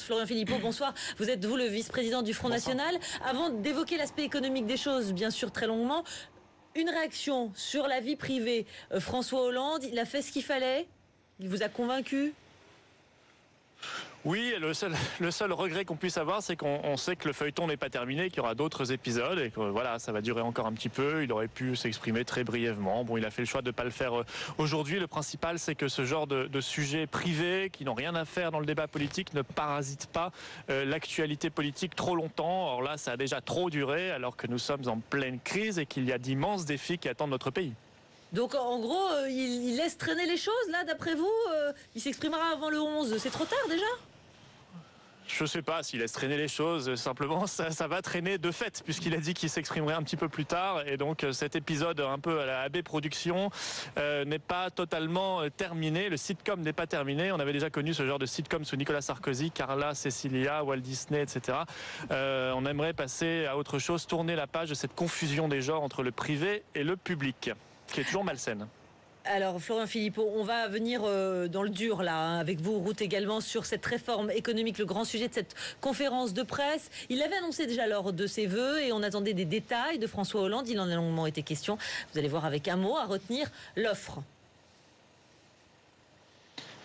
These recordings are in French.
Florian Philippot, bonsoir. Vous êtes, vous, le vice-président du Front National. Avant d'évoquer l'aspect économique des choses, bien sûr, très longuement, une réaction sur la vie privée. François Hollande, il a fait ce qu'il fallait? Il vous a convaincu? Oui, le seul regret qu'on puisse avoir, c'est qu'on sait que le feuilleton n'est pas terminé, qu'il y aura d'autres épisodes et que voilà, ça va durer encore un petit peu. Il aurait pu s'exprimer très brièvement. Bon, il a fait le choix de ne pas le faire aujourd'hui. Le principal, c'est que ce genre de sujets privés qui n'ont rien à faire dans le débat politique ne parasitent pas l'actualité politique trop longtemps. Or là, ça a déjà trop duré alors que nous sommes en pleine crise et qu'il y a d'immenses défis qui attendent notre pays. Donc en gros, il laisse traîner les choses là, d'après vous? Il s'exprimera avant le 11. C'est trop tard déjà? Je ne sais pas s'il laisse traîner les choses, simplement ça va traîner de fait, puisqu'il a dit qu'il s'exprimerait un petit peu plus tard, et donc cet épisode un peu à la AB Productions n'est pas totalement terminé, le sitcom n'est pas terminé. On avait déjà connu ce genre de sitcom sous Nicolas Sarkozy, Carla, Cecilia, Walt Disney, etc. On aimerait passer à autre chose, tourner la page de cette confusion des genres entre le privé et le public, qui est toujours malsaine. Alors, Florian Philippot, on va venir dans le dur, là, hein, avec vous, Ruth, également, sur cette réforme économique, le grand sujet de cette conférence de presse. Il l'avait annoncé déjà lors de ses vœux et on attendait des détails de François Hollande. Il en a longuement été question. Vous allez voir avec un mot à retenir, l'offre.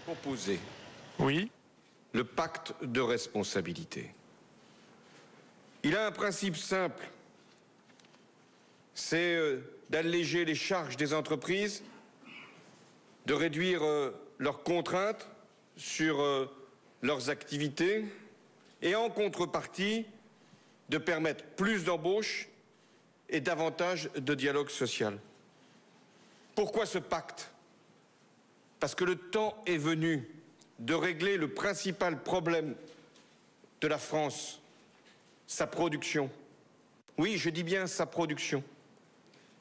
Proposer. Oui. Le pacte de responsabilité. Il a un principe simple. C'est d'alléger les charges des entreprises, de réduire leurs contraintes sur leurs activités et en contrepartie de permettre plus d'embauches et davantage de dialogue social. Pourquoi ce pacte? Parce que le temps est venu de régler le principal problème de la France, sa production. Oui, je dis bien sa production.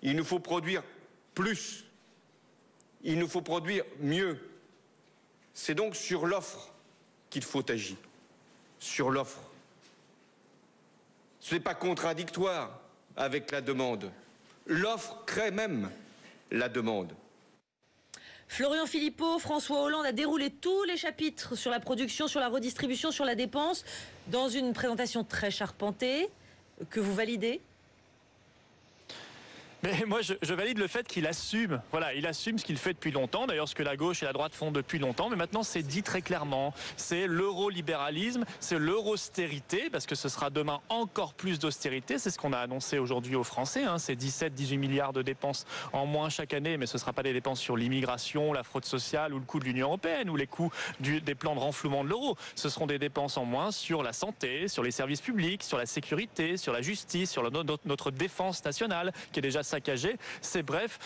Il nous faut produire plus. Il nous faut produire mieux. C'est donc sur l'offre qu'il faut agir. Sur l'offre. Ce n'est pas contradictoire avec la demande. L'offre crée même la demande. Florian Philippot, François Hollande a déroulé tous les chapitres sur la production, sur la redistribution, sur la dépense, dans une présentation très charpentée, que vous validez? Mais moi, je valide le fait qu'il assume. Voilà, il assume ce qu'il fait depuis longtemps. D'ailleurs, ce que la gauche et la droite font depuis longtemps. Mais maintenant, c'est dit très clairement. C'est l'eurolibéralisme, c'est l'austérité, parce que ce sera demain encore plus d'austérité. C'est ce qu'on a annoncé aujourd'hui aux Français. Hein. C'est 17-18 milliards de dépenses en moins chaque année. Mais ce ne sera pas des dépenses sur l'immigration, la fraude sociale ou le coût de l'Union européenne ou les coûts des plans de renflouement de l'euro. Ce seront des dépenses en moins sur la santé, sur les services publics, sur la sécurité, sur la justice, sur notre défense nationale, qui est déjà saccagé. C'est bref,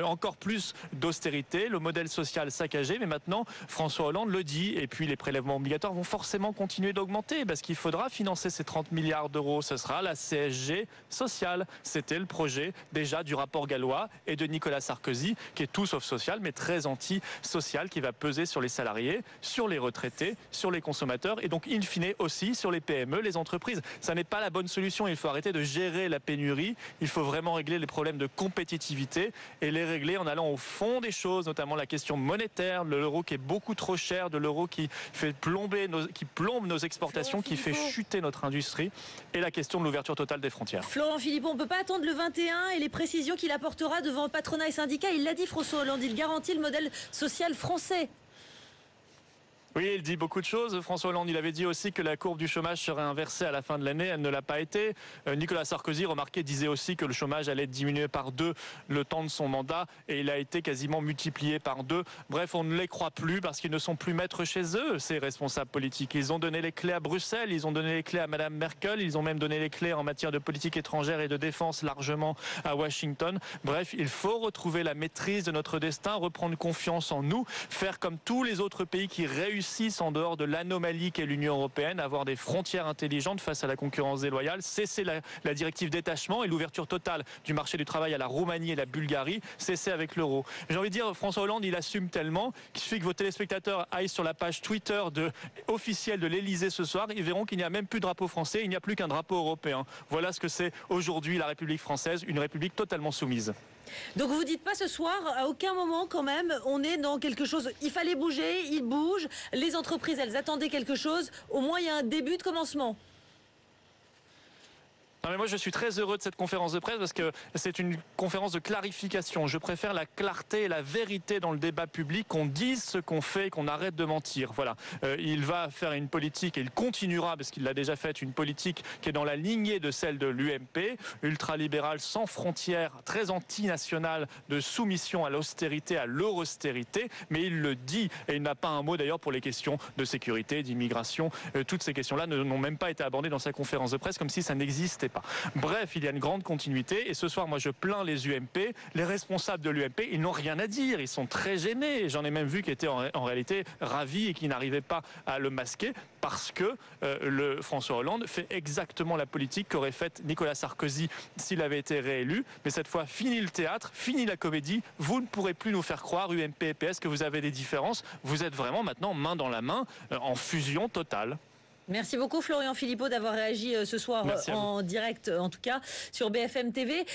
encore plus d'austérité, le modèle social saccagé, mais maintenant François Hollande le dit, et puis les prélèvements obligatoires vont forcément continuer d'augmenter, parce qu'il faudra financer ces 30 milliards d'euros. Ce sera la CSG sociale. C'était le projet déjà du rapport Gallois et de Nicolas Sarkozy, qui est tout sauf social, mais très anti-social, qui va peser sur les salariés, sur les retraités, sur les consommateurs, et donc in fine aussi sur les PME, les entreprises. Ça n'est pas la bonne solution. Il faut arrêter de gérer la pénurie. Il faut vraiment régler les problèmes de compétitivité et les régler en allant au fond des choses, notamment la question monétaire, de l'euro qui est beaucoup trop cher, de l'euro qui plombe nos exportations, qui fait chuter notre industrie, et la question de l'ouverture totale des frontières. Florian Philippot, on ne peut pas attendre le 21 et les précisions qu'il apportera devant patronat et syndicats. Il l'a dit, François Hollande, il garantit le modèle social français. Oui, il dit beaucoup de choses. François Hollande, il avait dit aussi que la courbe du chômage serait inversée à la fin de l'année. Elle ne l'a pas été. Nicolas Sarkozy, remarquez, disait aussi que le chômage allait diminuer par 2 le temps de son mandat, et il a été quasiment multiplié par 2. Bref, on ne les croit plus parce qu'ils ne sont plus maîtres chez eux, ces responsables politiques. Ils ont donné les clés à Bruxelles, ils ont donné les clés à Madame Merkel, ils ont même donné les clés en matière de politique étrangère et de défense largement à Washington. Bref, il faut retrouver la maîtrise de notre destin, reprendre confiance en nous, faire comme tous les autres pays qui réussissent en dehors de l'anomalie qu'est l'Union européenne, avoir des frontières intelligentes face à la concurrence déloyale, cesser la directive détachement et l'ouverture totale du marché du travail à la Roumanie et la Bulgarie, cesser avec l'euro. J'ai envie de dire, François Hollande, il assume tellement qu'il suffit que vos téléspectateurs aillent sur la page Twitter officielle de l'Elysée ce soir, ils verront qu'il n'y a même plus de drapeau français, il n'y a plus qu'un drapeau européen. Voilà ce que c'est aujourd'hui la République française, une république totalement soumise. Donc vous dites pas ce soir, à aucun moment quand même, on est dans quelque chose, il fallait bouger, il bouge, les entreprises elles attendaient quelque chose, au moins il y a un début de commencement. Non mais moi je suis très heureux de cette conférence de presse parce que c'est une conférence de clarification. Je préfère la clarté et la vérité dans le débat public, qu'on dise ce qu'on fait et qu'on arrête de mentir. Voilà. Il va faire une politique et il continuera, parce qu'il l'a déjà fait, une politique qui est dans la lignée de celle de l'UMP, ultralibérale, sans frontières, très anti-nationale, de soumission à l'austérité, à l'eurostérité, mais il le dit et il n'a pas un mot d'ailleurs pour les questions de sécurité, d'immigration. Toutes ces questions-là n'ont même pas été abordées dans sa conférence de presse, comme si ça n'existait pas. Bref, il y a une grande continuité et ce soir, moi je plains les UMP. Les responsables de l'UMP, ils n'ont rien à dire, ils sont très gênés. J'en ai même vu qui étaient en réalité ravis et qui n'arrivaient pas à le masquer parce que le François Hollande fait exactement la politique qu'aurait faite Nicolas Sarkozy s'il avait été réélu. Mais cette fois, fini le théâtre, fini la comédie. Vous ne pourrez plus nous faire croire, UMP et PS, que vous avez des différences. Vous êtes vraiment maintenant main dans la main, en fusion totale. Merci beaucoup Florian Philippot d'avoir réagi ce soir en direct, en tout cas, sur BFM TV.